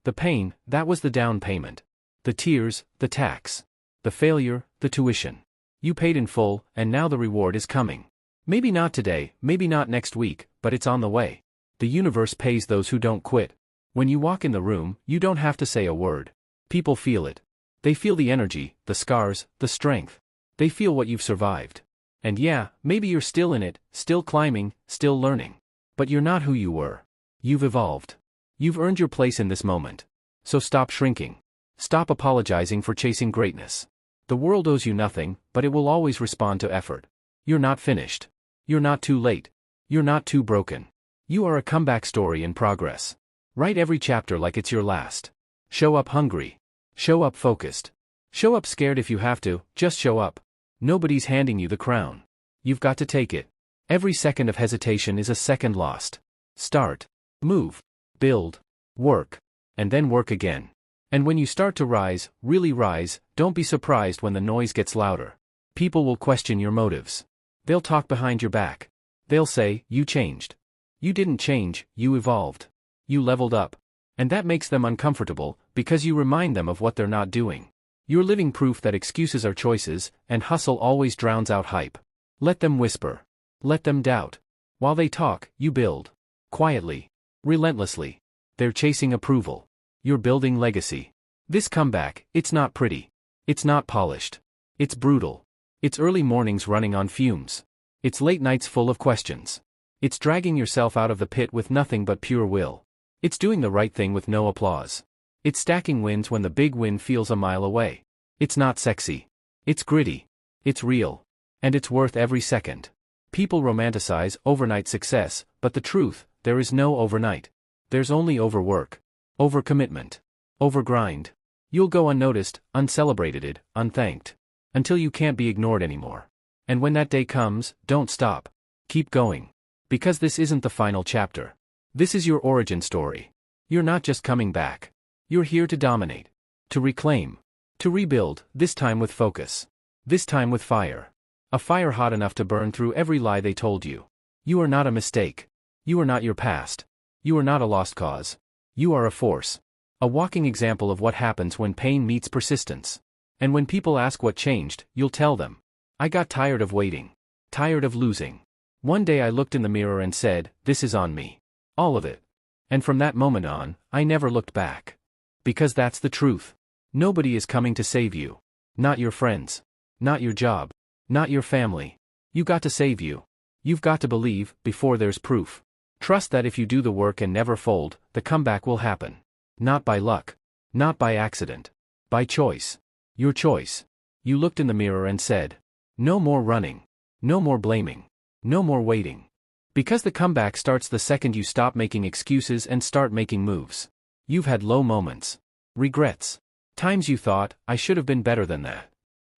The pain, that was the down payment. The tears, the tax. The failure, the tuition. You paid in full, and now the reward is coming. Maybe not today, maybe not next week, but it's on the way. The universe pays those who don't quit. When you walk in the room, you don't have to say a word. People feel it. They feel the energy, the scars, the strength. They feel what you've survived. And yeah, maybe you're still in it, still climbing, still learning. But you're not who you were. You've evolved. You've earned your place in this moment. So stop shrinking. Stop apologizing for chasing greatness. The world owes you nothing, but it will always respond to effort. You're not finished. You're not too late. You're not too broken. You are a comeback story in progress. Write every chapter like it's your last. Show up hungry. Show up focused. Show up scared if you have to, just show up. Nobody's handing you the crown. You've got to take it. Every second of hesitation is a second lost. Start. Move. Build. Work. And then work again. And when you start to rise, really rise, don't be surprised when the noise gets louder. People will question your motives. They'll talk behind your back. They'll say, you changed. You didn't change, you evolved. You leveled up. And that makes them uncomfortable, because you remind them of what they're not doing. You're living proof that excuses are choices, and hustle always drowns out hype. Let them whisper. Let them doubt. While they talk, you build. Quietly. Relentlessly. They're chasing approval. You're building legacy. This comeback, it's not pretty. It's not polished. It's brutal. It's early mornings running on fumes. It's late nights full of questions. It's dragging yourself out of the pit with nothing but pure will. It's doing the right thing with no applause. It's stacking wins when the big win feels a mile away. It's not sexy. It's gritty. It's real. And it's worth every second. People romanticize overnight success, but the truth, there is no overnight. There's only overwork. Overcommitment. Overgrind. You'll go unnoticed, uncelebrated, unthanked. Until you can't be ignored anymore. And when that day comes, don't stop. Keep going. Because this isn't the final chapter. This is your origin story. You're not just coming back. You're here to dominate. To reclaim. To rebuild, this time with focus. This time with fire. A fire hot enough to burn through every lie they told you. You are not a mistake. You are not your past. You are not a lost cause. You are a force. A walking example of what happens when pain meets persistence. And when people ask what changed, you'll tell them. I got tired of waiting. Tired of losing. One day I looked in the mirror and said, this is on me. All of it. And from that moment on, I never looked back. Because that's the truth. Nobody is coming to save you. Not your friends. Not your job. Not your family. You got to save you. You've got to believe, before there's proof. Trust that if you do the work and never fold, the comeback will happen. Not by luck. Not by accident. By choice. Your choice. You looked in the mirror and said, no more running. No more blaming. No more waiting. Because the comeback starts the second you stop making excuses and start making moves. You've had low moments. Regrets. Times you thought, I should have been better than that.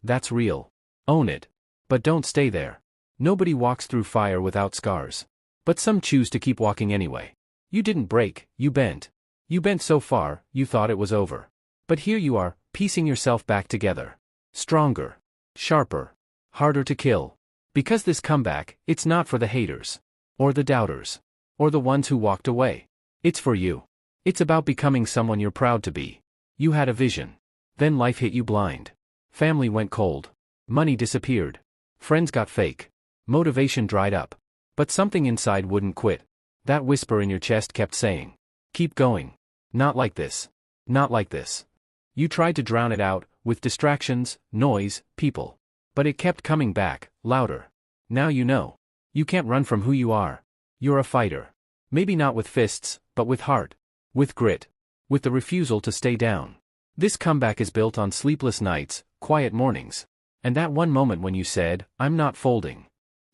That's real. Own it. But don't stay there. Nobody walks through fire without scars. But some choose to keep walking anyway. You didn't break, you bent. You bent so far, you thought it was over. But here you are, piecing yourself back together. Stronger. Sharper. Harder to kill. Because this comeback, it's not for the haters. Or the doubters. Or the ones who walked away. It's for you. It's about becoming someone you're proud to be. You had a vision. Then life hit you blind. Family went cold. Money disappeared. Friends got fake. Motivation dried up. But something inside wouldn't quit. That whisper in your chest kept saying, keep going. Not like this. Not like this. You tried to drown it out, with distractions, noise, people. But it kept coming back, louder. Now you know. You can't run from who you are. You're a fighter. Maybe not with fists, but with heart. With grit. With the refusal to stay down. This comeback is built on sleepless nights, quiet mornings. And that one moment when you said, I'm not folding.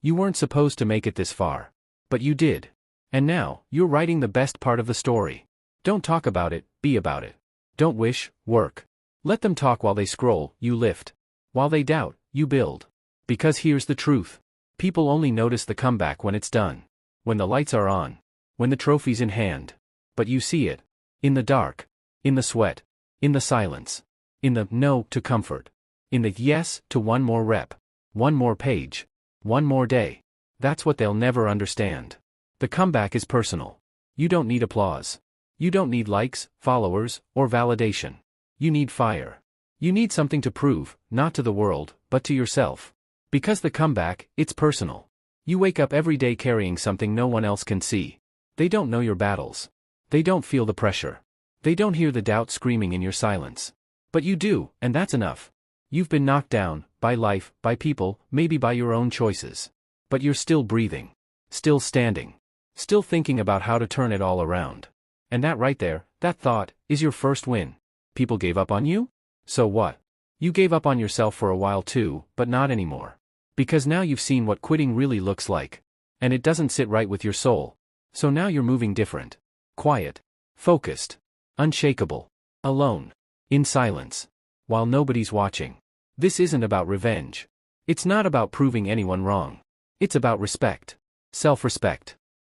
You weren't supposed to make it this far. But you did. And now, you're writing the best part of the story. Don't talk about it, be about it. Don't wish, work. Let them talk while they scroll, you lift. While they doubt, you build. Because here's the truth. People only notice the comeback when it's done. When the lights are on. When the trophy's in hand. But you see it. In the dark. In the sweat. In the silence. In the no to comfort. In the yes to one more rep. One more page. One more day. That's what they'll never understand. The comeback is personal. You don't need applause. You don't need likes, followers, or validation. You need fire. You need something to prove, not to the world, but to yourself. Because the comeback, it's personal. You wake up every day carrying something no one else can see. They don't know your battles. They don't feel the pressure. They don't hear the doubt screaming in your silence. But you do, and that's enough. You've been knocked down, by life, by people, maybe by your own choices. But you're still breathing. Still standing. Still thinking about how to turn it all around. And that right there, that thought, is your first win. People gave up on you? So what? You gave up on yourself for a while too, but not anymore. Because now you've seen what quitting really looks like. And it doesn't sit right with your soul. So now you're moving different. Quiet. Focused. Unshakable. Alone. In silence. While nobody's watching. This isn't about revenge. It's not about proving anyone wrong. It's about respect. Self-respect.